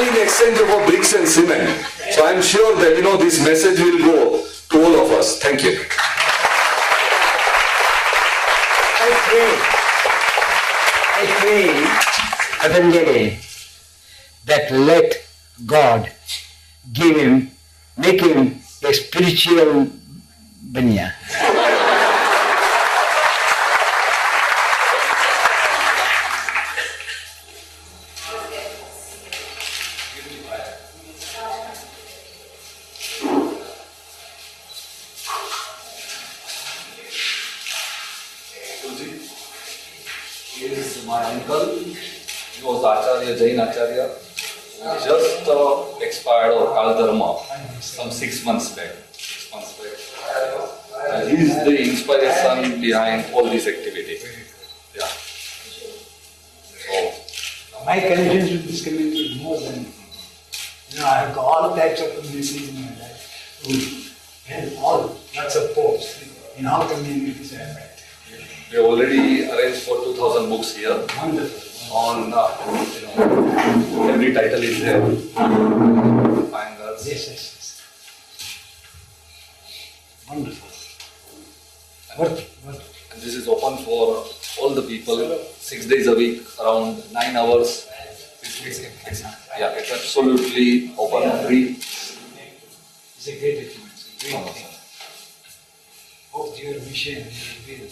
in exchange of bricks and cement. So I'm sure that this message will go to all of us. Thank you. I pray, Patanjali, that let God make him a spiritual Banya. He is my uncle. He was Acharya, Jain Acharya. He just expired of Kal Dharma some 6 months back. And he is the inspiration behind all this activity. Yeah. So, my connections with this community is more than, I have got all types of communities in my life. And all, lots of posts in all communities I have met. we have already arranged for 2,000 books here. Wonderful. On every title is there. Iyengars. Yes. Wonderful. What? And this is open for all the people, 6 days a week, around 9 hours. Yeah, it's absolutely open and free. It's a great achievement. It's a great thing. Hope your mission, your will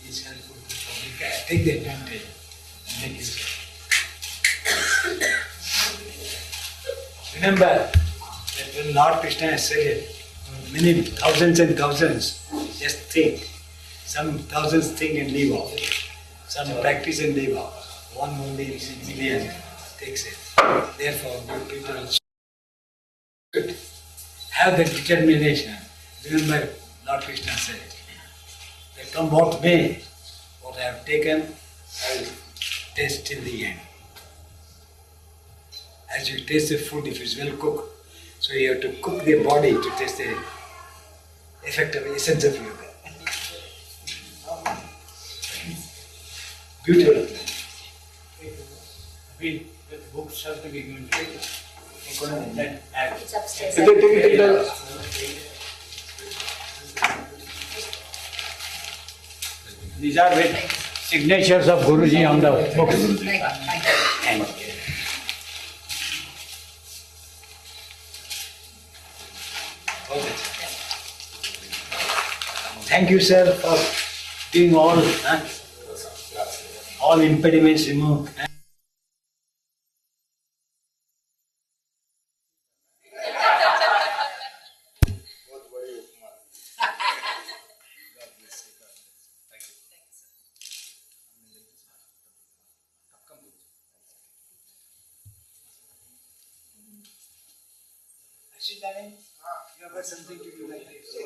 is helpful to the public. Take the advantage and make it. Remember that when Lord Krishna has said it, many thousands and thousands just think. Some thousands think and leave off. Some practice and leave off. One only million takes it. Therefore, good people should have the determination. Remember, Lord Krishna said, that come what may, what I have taken, I will taste till the end. As you taste the food, if it's well cooked, so you have to cook the body to taste the effect of essence of yoga. Beautiful. The books have to be given to you. It's upstairs. These are with signatures of Guruji on the books. Thank you. Thank you, sir, for doing all impediments removed. You have got something to do like this.